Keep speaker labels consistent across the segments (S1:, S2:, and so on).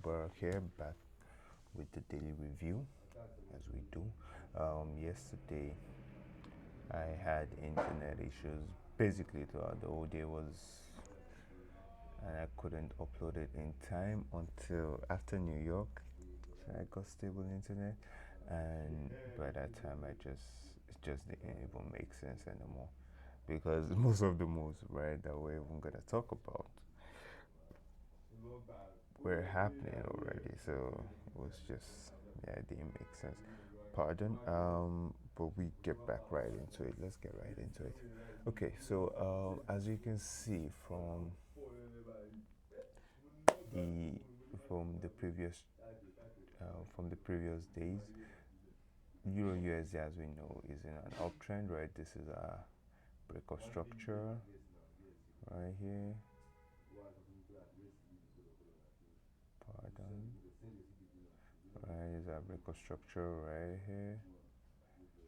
S1: Mubarak here, back with the daily review as we do. Yesterday I had internet issues basically throughout the whole day and I couldn't upload it in time until after New York. So I got stable internet, and by that time it just didn't even make sense anymore because most of the moves, right, that we're even gonna talk about were happening already. So it was just, yeah, it didn't make sense. Pardon. But we get back right into it. Let's get right into it. Okay, so as you can see the from the previous from the previous days, Euro USD, as we know, is in an uptrend, right? This is a break of structure right here. Pardon. Right, is a break of structure right here.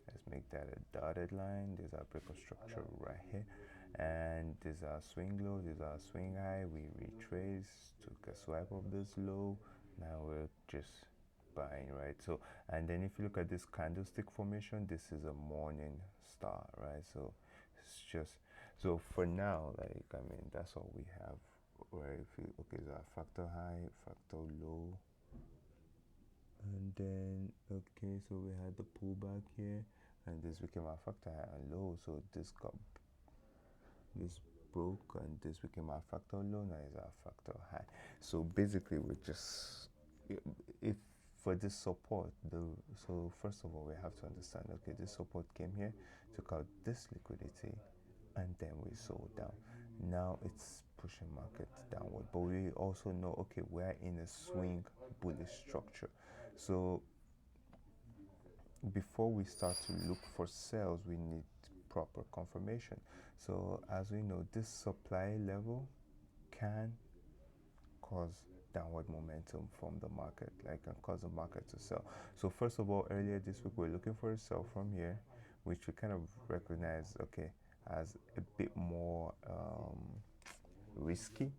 S1: Let's make that a dotted line. There's our break of structure right here, and there's our swing low, there's our swing high. We retrace, took a swipe of this low. Now we're just buying, right? So, and then if you look at this candlestick formation, this is a morning star, right? So it's just, so for now, like, I mean, that's all we have. Right? If you, okay, so our factor high, factor low, and then okay, so we had the pullback here, and this became our factor high and low. So this broke, and this became our factor low. Now is our factor high. So basically, we just, if for this support, so first of all we have to understand. Okay, this support came here, took out this liquidity, and then we sold down. Now it's pushing market downward, but we also know, okay, we're in a swing bullish structure. So before we start to look for sales, we need proper confirmation. So as we know, this supply level can cause downward momentum from the market, like can cause the market to sell. So first of all, earlier this week we are looking for a sell from here, which we kind of recognize, okay, as a bit more risky,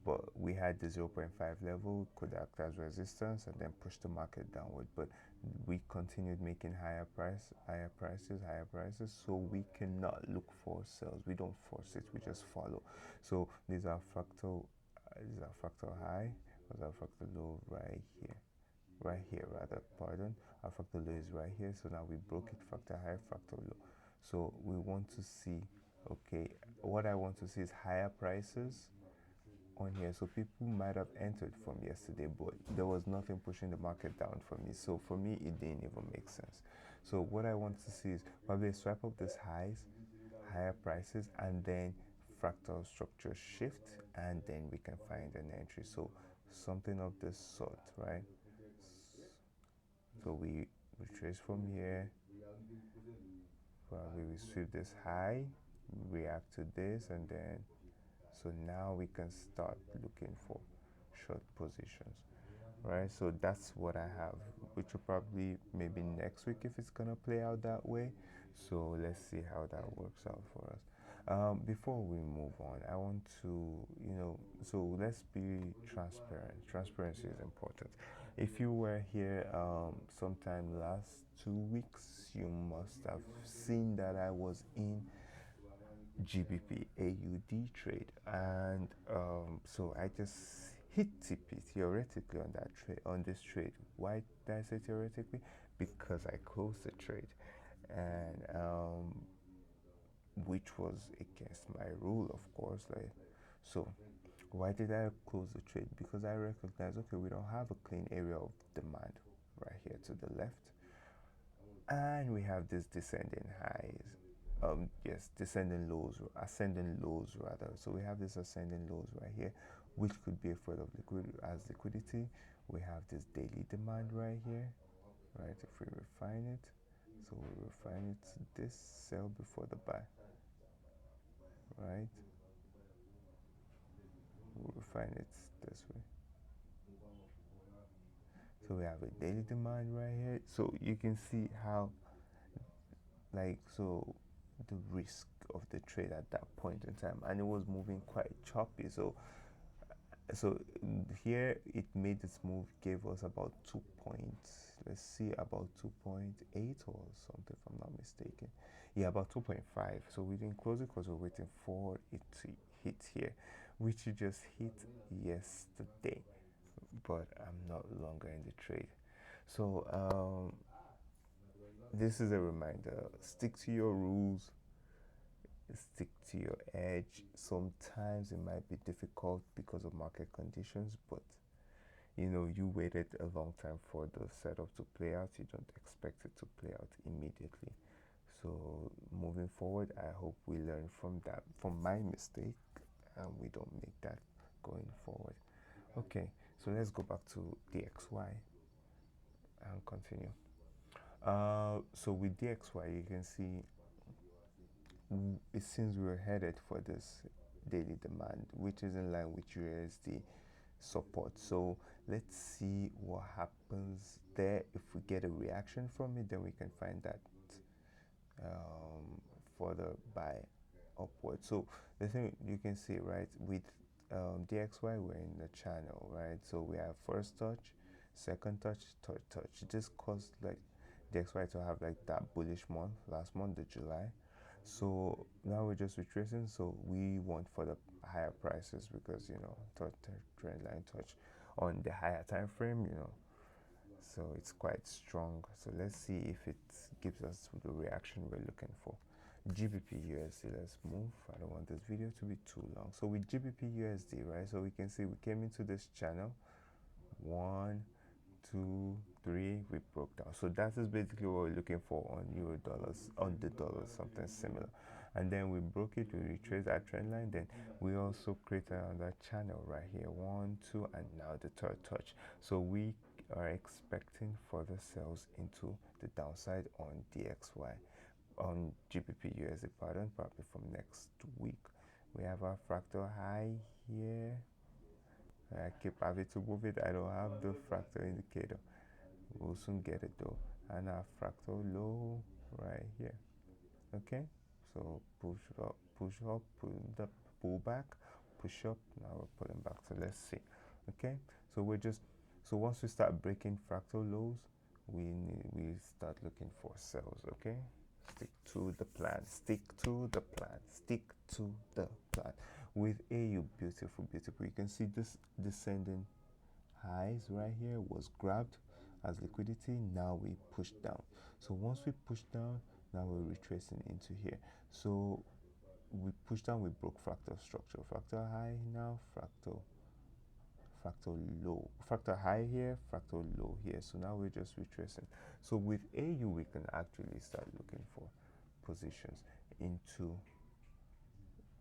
S1: but we had the zero point 0.5 level, could act as resistance and then push the market downward. But we continued making higher prices, so we cannot look for sales. We don't force it, we just follow. So these are fractal high, these are fractal low right here rather, pardon. Our fractal low is right here, so now we broke it, fractal high, fractal low. So we want to see, okay, what I want to see is higher prices on here. So people might have entered from yesterday, but there was nothing pushing the market down for me. So for me, it didn't even make sense. So what I want to see is probably swipe up these highs, higher prices, and then fractal structure shift, and then we can find an entry. So something of this sort, right? So we trace from here, probably we sweep this high, react to this, and then so now we can start looking for short positions, right? So that's what I have, which will probably maybe next week if it's gonna play out that way. So let's see how that works out for us. Before we move on, I want to, so let's be transparent. Transparency is important. If you were here sometime last 2 weeks, you must have seen that I was in GBP AUD trade, and so I just hit TP theoretically on that trade, on this trade. Why did I say theoretically? Because I closed the trade, and which was against my rule, of course. Like, so why did I close the trade? Because I recognize, okay, we don't have a clean area of demand right here to the left, and we have this descending highs, yes, descending lows, ascending lows rather. So we have this ascending lows right here, which could be a threat of liquidity. We have this daily demand right here, right? If we refine it, so we refine it, this sell before the buy, right? We refine it this way. So we have a daily demand right here. So you can see how, like, so the risk of the trade at that point in time, and it was moving quite choppy. So So here it made this move, gave us about 2 points. Let's see, about 2.8 or something, if I'm not mistaken. Yeah, about 2.5. So we didn't close it because we're waiting for it to hit here, which it just hit yesterday. But I'm not longer in the trade. So this is a reminder: stick to your rules, stick to your edge. Sometimes it might be difficult because of market conditions, but you know, you waited a long time for the setup to play out. You don't expect it to play out immediately. So moving forward, I hope we learn from that, from my mistake, and we don't make that going forward. Okay, so let's go back to DXY and continue. So with DXY, you can see it seems we're headed for this daily demand, which is in line with USD support. So let's see what happens there. If we get a reaction from it, then we can find that further buy upward. So the thing you can see, right, with DXY, we're in the channel, right? So we have first touch, second touch, third touch. This caused like DXY to have like that bullish month last month, the July. So now we're just retracing. So we want for the higher prices because, you know, trend line touch on the higher time frame, you know, so it's quite strong. So let's see if it gives us the reaction we're looking for. GBP USD, let's move. I don't want this video to be too long. So with GBP USD, right, so we can see we came into this channel, 1, 2, 3, we broke down. So that is basically what we're looking for on euro dollars, on the dollars, something similar. And then we broke it, we retraced our trend line, then we also created another channel right here, 1, 2, and now the third touch. So we are expecting further sales into the downside on DXY, on GBP USD, pardon, probably from next week. We have our fractal high here. I keep having to move it. I don't have the fractal indicator. We'll soon get it though. And our fractal low right here. Okay, so push up, pull back, push up. Now we're pulling back. So let's see. Okay, so we're just, so once we start breaking fractal lows, we start looking for sales. Okay, stick to the plan, stick to the plan, stick to the plan. With AU, beautiful, beautiful. You can see this descending highs right here was grabbed as liquidity. Now we push down. So once we push down, now we're retracing into here. So we push down, we broke fractal structure, fractal high now, fractal low, fractal high here, fractal low here. So now we're just retracing. So with AU, we can actually start looking for positions into,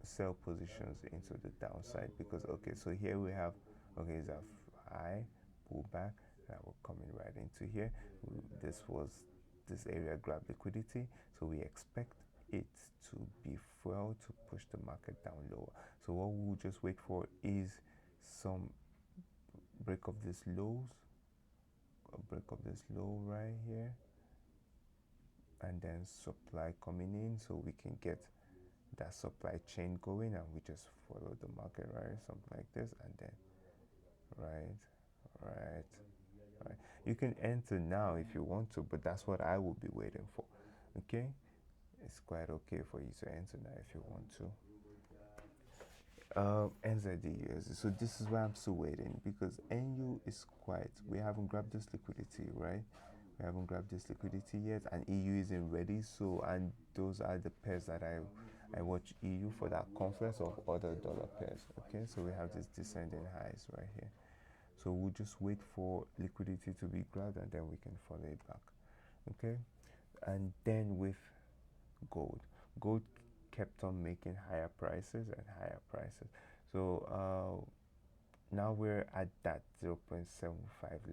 S1: sell positions into the downside, because okay, so here we have, okay, it's a high pull back. Now we're coming right into here. This area grab liquidity, so we expect it to be fuel to push the market down lower. So what we'll just wait for is some break of this lows, a break of this low right here, and then supply coming in, so we can get that supply chain going, and we just follow the market, right? Something like this, and then right. You can enter now if you want to, but that's what I will be waiting for. Okay, it's quite okay for you to enter now if you want to. NZD. So this is why I'm still waiting, because NU is quite, we haven't grabbed this liquidity, right? We haven't grabbed this liquidity yet, and EU isn't ready. So, and those are the pairs that I watch EU for, that confluence of other dollar pairs. Okay, so we have this descending highs right here. So we'll just wait for liquidity to be grabbed, and then we can follow it back. Okay, and then with gold kept on making higher prices and higher prices. So now we're at that 0.75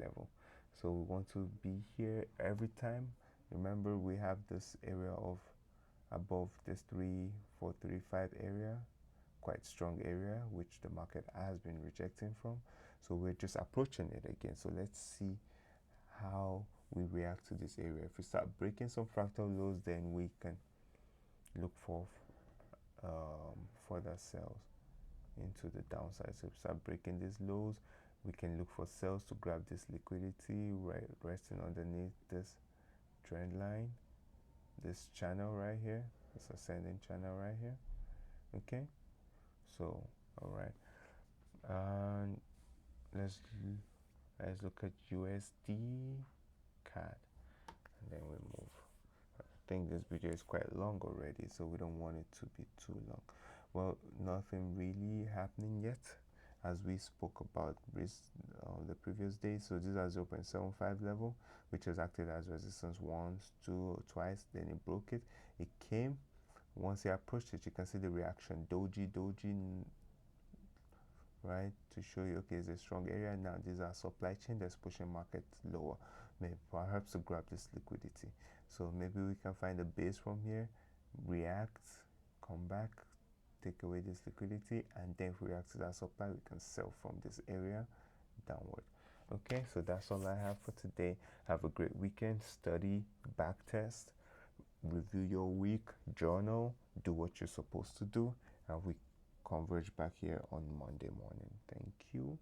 S1: level. So we want to be here every time. Remember, we have this area of above this 3435 area, quite strong area, which the market has been rejecting from. So we're just approaching it again. So let's see how we react to this area. If we start breaking some fractal lows, then we can look for further sales into the downside. So start breaking these lows, we can look for sells to grab this liquidity right resting underneath this trend line, this channel right here, this ascending channel right here. Okay, so all right, and let's look at USD CAD, and then we move. I think this video is quite long already, so we don't want it to be too long. Well, nothing really happening yet, as we spoke about the previous day. So this is 0.75 level, which has acted as resistance once, twice, then it broke it. It came. Once it approached it, you can see the reaction, doji, right, to show you, okay, it's a strong area. Now these are supply chain that's pushing market lower, maybe perhaps to grab this liquidity. So maybe we can find a base from here, react, come back, take away this liquidity, and then if we react to that supply, we can sell from this area downward. Okay, so that's all I have for today. Have a great weekend. Study, back test, review your week, journal, do what you're supposed to do, and we converge back here on Monday morning. Thank you.